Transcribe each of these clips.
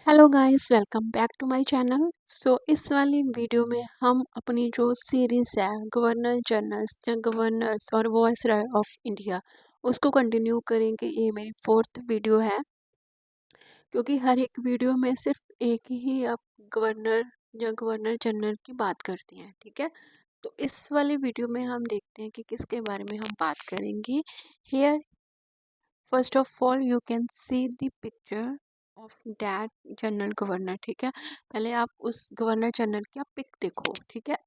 Hello guys, welcome back to my channel. इस वाली video में हम अपनी जो सीरीज़ है गवर्नर जनरल्स या गवर्नर्स और वॉइसरॉय ऑफ इंडिया उसको कंटिन्यू करेंगे। ये मेरी फोर्थ वीडियो है, क्योंकि हर एक वीडियो में सिर्फ एक ही आप गवर्नर या गवर्नर जनरल की बात करती हैं। ठीक है, तो इस वाली वीडियो में हम देखते हैं कि किसके बारे में हम बात करेंगे। Hair first of all you can see the picture of that general governor. ठीक है, पहले आप उस गवर्नर जनरल की आप पिक देखो। ठीक है,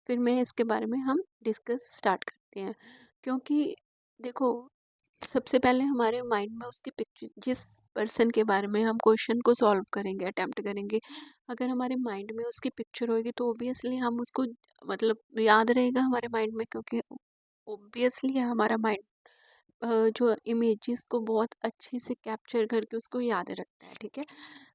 फिर मैं इसके बारे में हम डिस्कस स्टार्ट करते हैं। क्योंकि देखो, सबसे पहले हमारे माइंड में उसकी पिक्चर, जिस पर्सन के बारे में हम क्वेश्चन को सॉल्व करेंगे, अटेम्प्ट करेंगे, अगर हमारे माइंड में उसकी पिक्चर होगी तो ओबियसली हम उसको मतलब याद रहेगा हमारे माइंड में, क्योंकि ओबियसली हमारा माइंड जो इमेजेस को बहुत अच्छे से कैप्चर करके उसको याद रखता है। ठीक है,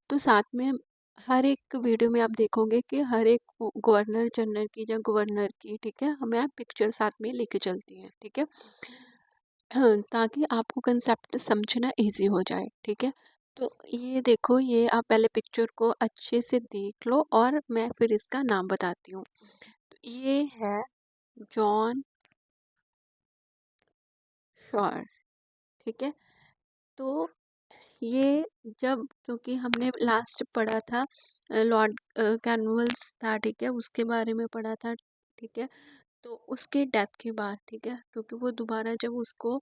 तो साथ में हर एक वीडियो में आप देखोगे कि हर एक गवर्नर जनरल की या गवर्नर की, ठीक है, हमें पिक्चर साथ में लेके चलती हैं। ठीक है, हाँ, ताकि आपको कंसेप्ट समझना इजी हो जाए। ठीक है, तो ये देखो, ये आप पहले पिक्चर को अच्छे से देख लो और मैं फिर इसका नाम बताती हूँ। तो ये है जॉन शॉर। ठीक है, तो ये जब, क्योंकि हमने लास्ट पढ़ा था लॉर्ड कैनवल्स था, ठीक है, उसके बारे में पढ़ा था। ठीक है, तो उसके डेथ के बाद, ठीक है, क्योंकि वो दोबारा जब उसको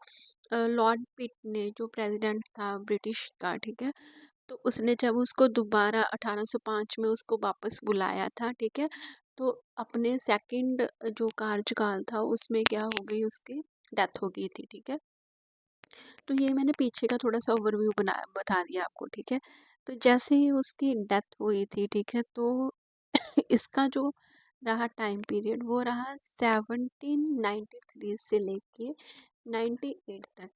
लॉर्ड पिट ने, जो प्रेसिडेंट था ब्रिटिश का, ठीक है, तो उसने जब उसको दोबारा 1805 में उसको वापस बुलाया था। ठीक है, तो अपने सेकंड जो कार्यकाल था उसमें क्या हो गई, उसकी डेथ हो गई थी। ठीक है, तो ये मैंने पीछे का थोड़ा सा ओवरव्यू बता दिया आपको। ठीक है, तो जैसे ही उसकी डेथ हुई थी, ठीक है, तो इसका जो रहा टाइम पीरियड वो रहा 1793 से लेके 98 तक।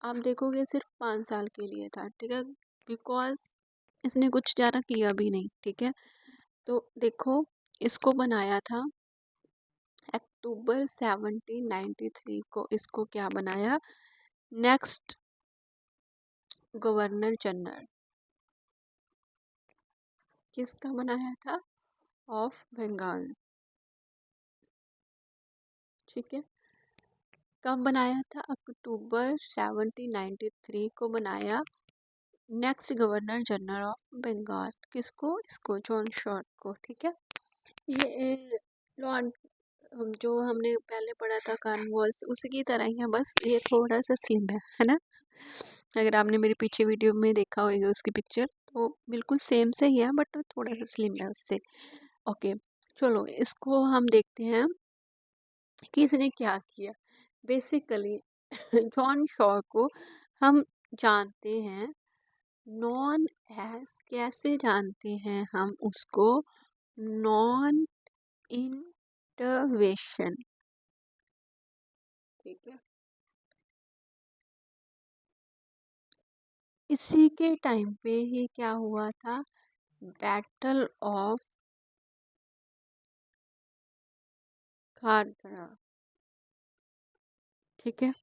आप देखोगे सिर्फ 5 साल के लिए था। ठीक है, बिकॉज इसने कुछ ज़्यादा किया भी नहीं। ठीक है, तो देखो, इसको बनाया था अक्टूबर 1793 को, इसको क्या बनाया, नेक्स्ट गवर्नर जनरल किसका बनाया था, ऑफ बंगाल। ठीक है, कब बनाया था, अक्टूबर 1793 को बनाया next governor general of Bengal. किसको, इसको, जॉन शॉर्ट को। ठीक है, ये लॉर्ड जो हमने पहले पढ़ा था कॉर्नवालिस, उसी की तरह ही है, बस ये थोड़ा सा स्लिम है ना। अगर आपने मेरे पीछे वीडियो में देखा होगा उसकी पिक्चर, तो बिल्कुल सेम से ही है, बट थोड़ा सा स्लिम है उससे। ओके, चलो इसको हम देखते हैं कि इसने क्या किया। बेसिकली जॉन शॉ को हम जानते हैं नॉन एज, कैसे जानते हैं हम उसको, नॉन इंटरवेंशन। ठीक है, इसी के टाइम पे ही क्या हुआ था, बैटल ऑफ खारदरा। ठीक है,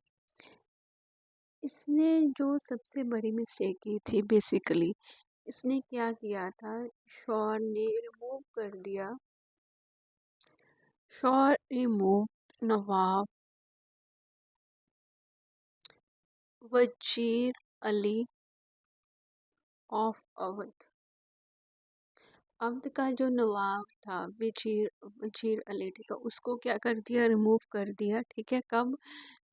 इसने जो सबसे बड़ी मिस्टेक की थी, बेसिकली इसने क्या किया था, शॉ ने रिमूव कर दिया, शॉ रिमूव नवाब वजीर अली ऑफ अवध। अवध का जो नवाब था वजीर वजीर अली, ठीक है, उसको क्या कर दिया, रिमूव कर दिया। ठीक है, कब,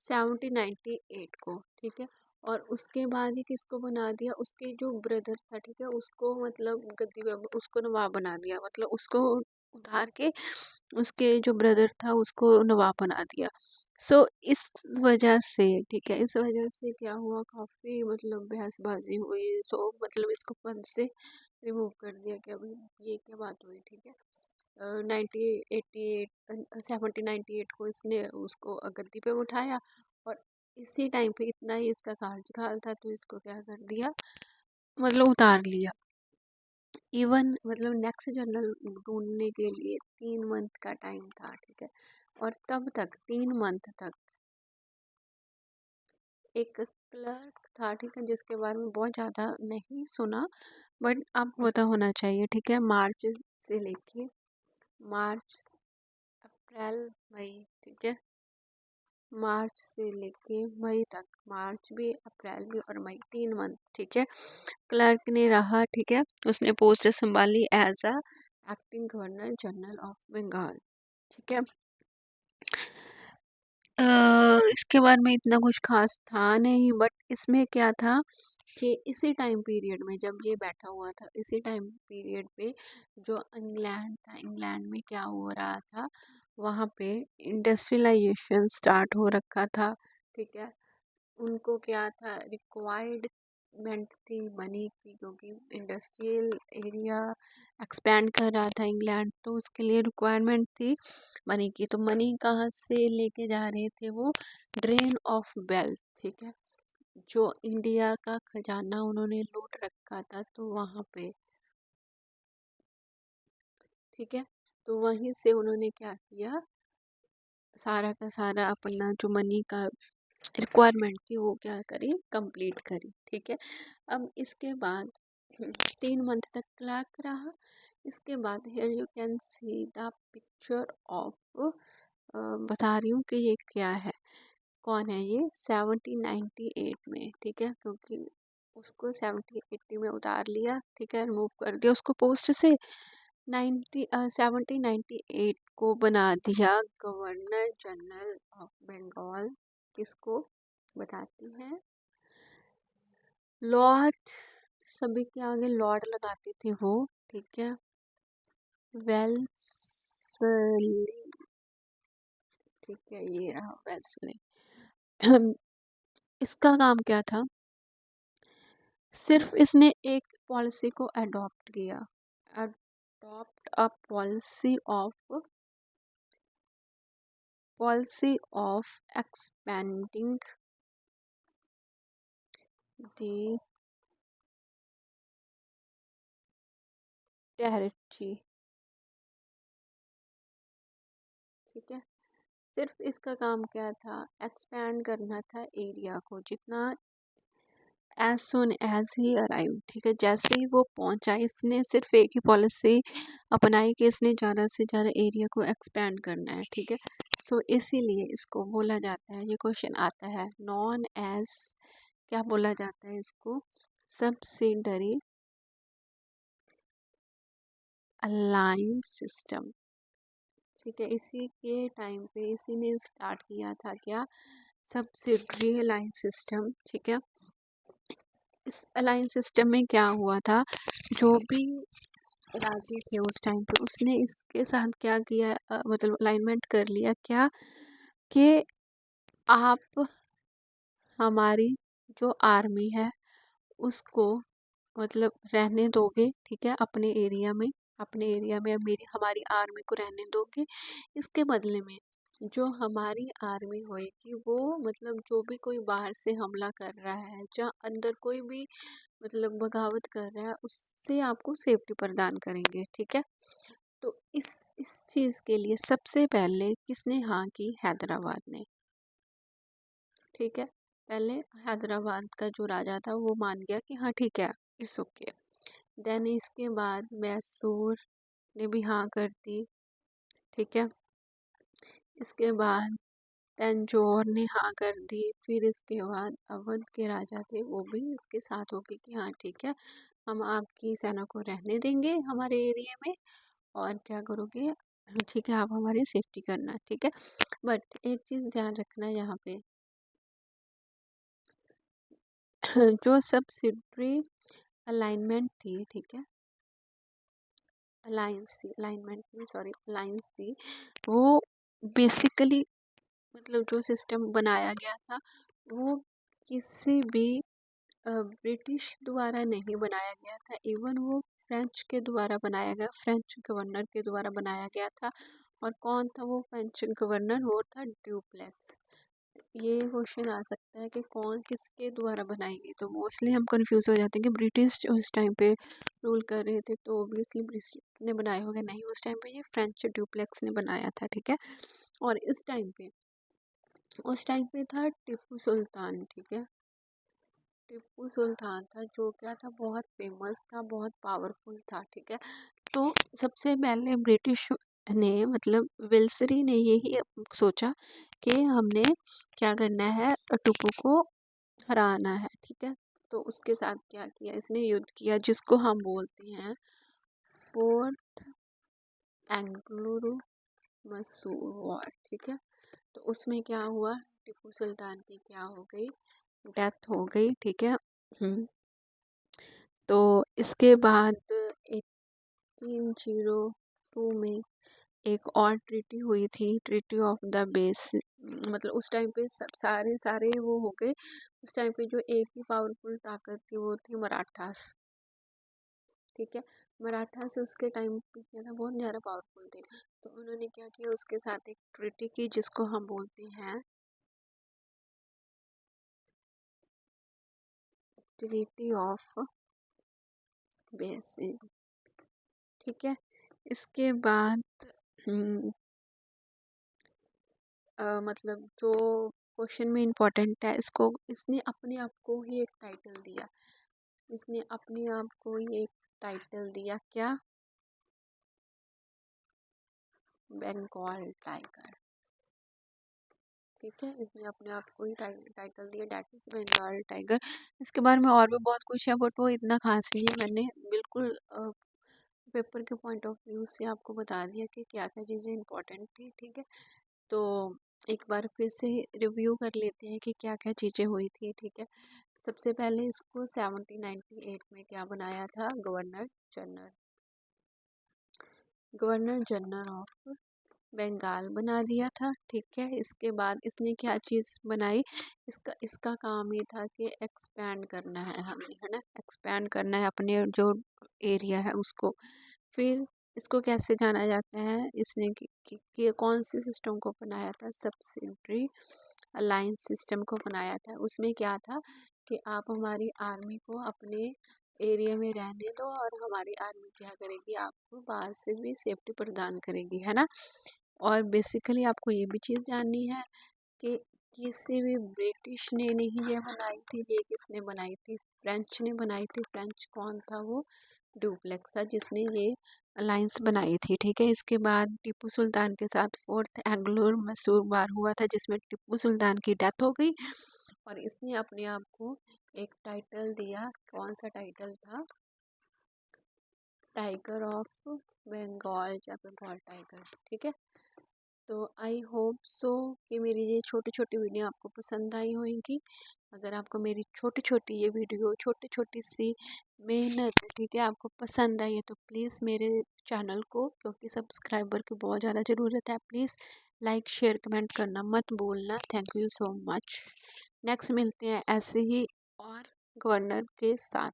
1798 को। ठीक है, और उसके बाद ही किसको बना दिया, उसके जो ब्रदर था, ठीक है, उसको मतलब गद्दी पे उसको नवाब बना दिया, मतलब उसको उतार के उसके जो ब्रदर था उसको नवाब बना दिया। इस वजह से, ठीक है, इस वजह से क्या हुआ, काफ़ी मतलब बहसबाजी हुई। मतलब इसको पद से रिमूव कर दिया। क्या भाई, ये क्या बात हुई। ठीक है, 1988 1798 को इसने उसको गद्दी पे उठाया, और इसी टाइम पे इतना ही इसका कार्यकाल था, तो इसको क्या कर दिया, मतलब उतार लिया। इवन मतलब नेक्स्ट जनरल ढूंढने के लिए 3 मंथ का टाइम था। ठीक है, और तब तक 3 मंथ तक एक क्लर्क था, ठीक है, जिसके बारे में बहुत ज़्यादा नहीं सुना, बट अब पता होना चाहिए, ठीक है। मार्च से लेके मार्च, अप्रैल, मई, ठीक है, मार्च से लेके मई तक, मार्च भी, अप्रैल भी और मई, 3 मंथ, ठीक है, क्लर्क ने रहा, ठीक है। उसने पोस्ट संभाली as a acting governor general of Bengal, ठीक है। इसके बारे में इतना कुछ खास था नहीं, बट इसमें क्या था कि इसी टाइम पीरियड में जब ये बैठा हुआ था, इसी टाइम पीरियड पे जो इंग्लैंड था, इंग्लैंड में क्या हो रहा था, वहाँ पे इंडस्ट्रियलाइजेशन स्टार्ट हो रखा था, ठीक है। उनको क्या था, रिक्वायरमेंट थी मनी की, क्योंकि इंडस्ट्रियल एरिया एक्सपेंड कर रहा था इंग्लैंड, तो उसके लिए रिक्वायरमेंट थी मनी की। तो मनी कहाँ से लेके जा रहे थे वो, ड्रेन ऑफ वेल्थ, ठीक है, जो इंडिया का खजाना उन्होंने लूट रखा था, तो वहाँ पे, ठीक है, तो वहीं से उन्होंने क्या किया, सारा का सारा अपना जो मनी का रिक्वायरमेंट थी वो क्या करी, कंप्लीट करी, ठीक है। अब इसके बाद 3 मंथ तक क्लर्क रहा। इसके बाद here you can see the picture of, बता रही हूँ कि ये क्या है, कौन है ये, 1798 में, ठीक है, क्योंकि उसको 1780 में उतार लिया, ठीक है, रिमूव कर दिया उसको पोस्ट से। 1798 को बना दिया गवर्नर जनरल ऑफ बंगाल, किसको बताती हैं, लॉर्ड, सभी के आगे लॉर्ड लगाते थे वो, ठीक है, वेल्सली, ठीक है, ये रहा वेल्सली। इसका काम क्या था, सिर्फ इसने एक पॉलिसी को अडॉप्ट किया, adopt a policy of expanding the territory, ठीक है। सिर्फ इसका काम क्या था, एक्सपैंड करना था एरिया को, जितना एज सुन एज ही अराइव, ठीक है, जैसे ही वो पहुंचा, इसने सिर्फ एक ही पॉलिसी अपनाई कि इसने ज़्यादा से ज़्यादा एरिया को एक्सपैंड करना है, ठीक है। सो इसीलिए इसको बोला जाता है, ये क्वेश्चन आता है, नॉन एज, क्या बोला जाता है इसको, सब्सिडरी अलाइंस सिस्टम, ठीक है। इसी के टाइम पे इसी ने स्टार्ट किया था क्या, सब्सिडरी अलाइंस सिस्टम, ठीक है। इस अलाइंस सिस्टम में क्या हुआ था, जो भी राजी थे उस टाइम पे, उसने इसके साथ क्या किया, मतलब अलाइनमेंट कर लिया क्या, कि आप हमारी जो आर्मी है उसको मतलब रहने दोगे, ठीक है, अपने एरिया में, अपने एरिया में मेरी हमारी आर्मी को रहने दोगे। इसके बदले में जो हमारी आर्मी होएगी वो, मतलब जो भी कोई बाहर से हमला कर रहा है, जहाँ अंदर कोई भी मतलब बगावत कर रहा है, उससे आपको सेफ्टी प्रदान करेंगे, ठीक है। तो इस चीज़ के लिए सबसे पहले किसने हाँ की, हैदराबाद ने, ठीक है। पहले हैदराबाद का जो राजा था वो मान गया कि हाँ ठीक है, इट्स ओके। देन इसके बाद मैसूर ने भी हाँ कर दी, ठीक है। इसके बाद तंजौर ने हाँ कर दी, फिर इसके बाद अवध के राजा थे वो भी इसके साथ हो गए कि हाँ ठीक है, हम आपकी सेना को रहने देंगे हमारे एरिया में, और क्या करोगे, ठीक है, आप हमारी सेफ्टी करना, ठीक है। बट एक चीज़ ध्यान रखना यहाँ पे, जो सब्सिडरी अलाइनमेंट थी, ठीक है, अलायंस थी, अलाइनमेंट नहीं, सॉरी, अलायंस थी, वो बेसिकली मतलब जो सिस्टम बनाया गया था वो किसी भी ब्रिटिश द्वारा नहीं बनाया गया था, इवन वो फ्रेंच के द्वारा बनाया गया, फ्रेंच गवर्नर के द्वारा बनाया गया था। और कौन था वो फ्रेंच गवर्नर, वो था ड्यूप्लेक्स। ये क्वेश्चन आ सकता है कि कौन किसके द्वारा बनाई गई, तो मोस्टली हम कंफ्यूज हो जाते हैं कि ब्रिटिश जो उस टाइम पे रूल कर रहे थे तो ऑब्वियसली ब्रिटिश ने बनाया होगा, नहीं, उस टाइम पे ये फ्रेंच ड्यूप्लेक्स ने बनाया था, ठीक है। और इस टाइम पे, उस टाइम पे था टीपू सुल्तान, ठीक है, टीपू सुल्तान था जो क्या था, बहुत फेमस था, बहुत पावरफुल था, ठीक है। तो सबसे पहले ब्रिटिश ने मतलब विल्सरी ने यही सोचा कि हमने क्या करना है, टीपू को हराना है, ठीक है। तो उसके साथ क्या किया, इसने युद्ध किया जिसको हम बोलते हैं फोर्थ एंग्लो मसूर वॉर, ठीक है। तो उसमें क्या हुआ, टीपू सुल्तान की क्या हो गई, डेथ हो गई, ठीक है। तो इसके बाद 1802 में एक और ट्रीटी हुई थी, ट्रीटी ऑफ द बेस। मतलब उस टाइम पे सब सारे सारे वो हो गए। उस टाइम पे जो एक ही पावरफुल ताकत थी वो थी मराठास, ठीक है। मराठास उसके टाइम पे क्या था, बहुत ज़्यादा पावरफुल थे। तो उन्होंने क्या किया, उसके साथ एक ट्रीटी की जिसको हम बोलते हैं ट्रीटी ऑफ बेस, ठीक है। इसके बाद हम्म, मतलब जो क्वेश्चन में इम्पोर्टेंट है, इसको इसने अपने आप को ही एक टाइटल दिया, इसने अपने आप को ही एक टाइटल दिया, क्या, बंगाल टाइगर, ठीक है। इसने अपने आप को ही टाइटल दिया, डैट इज बंगाल टाइगर। इसके बारे में और भी बहुत कुछ है बट वो इतना खास नहीं है, मैंने बिल्कुल पेपर के पॉइंट ऑफ व्यू से आपको बता दिया कि क्या क्या चीज़ें इंपॉर्टेंट थी, ठीक है। तो एक बार फिर से रिव्यू कर लेते हैं कि क्या क्या चीज़ें हुई थी, ठीक है। सबसे पहले इसको 1798 में क्या बनाया था, general governor general of Bengal बना दिया था, ठीक है। इसके बाद इसने क्या चीज़ बनाई, इसका इसका काम ये था कि एक्सपैंड करना है हमें, है ना, एक्सपैंड करना है अपने जो एरिया है उसको। फिर इसको कैसे जाना जाता है, इसने कि कौन से सिस्टम को बनाया था, सब्सिडरी अलायंस सिस्टम को बनाया था। उसमें क्या था कि आप हमारी आर्मी को अपने एरिया में रहने दो और हमारी आर्मी क्या करेगी, आपको बाहर से भी सेफ्टी प्रदान करेगी, है ना। और बेसिकली आपको ये भी चीज़ जाननी है कि किसी भी ब्रिटिश ने नहीं ये बनाई थी, ये किसने बनाई थी, फ्रेंच ने बनाई थी। फ्रेंच कौन था, वो डुप्लेक्स था जिसने ये अलायंस बनाई थी, ठीक है। इसके बाद टीपू सुल्तान के साथ फोर्थ एंग्लो मैसूर वार हुआ था जिसमें टीपू सुल्तान की डेथ हो गई और इसने अपने आप को एक टाइटल दिया, कौन सा टाइटल था, टाइगर ऑफ बंगाल या बंगाल टाइगर, ठीक है। तो आई होप सो कि मेरी ये छोटी छोटी वीडियो आपको पसंद आई होगी। अगर आपको मेरी छोटी छोटी ये वीडियो, छोटी छोटी सी मेहनत, ठीक है, आपको पसंद आई है तो प्लीज़ मेरे चैनल को, क्योंकि सब्सक्राइबर की बहुत ज़्यादा ज़रूरत है, प्लीज़ लाइक शेयर कमेंट करना मत भूलना। Thank you so much. Next मिलते हैं ऐसे ही और गवर्नर के साथ।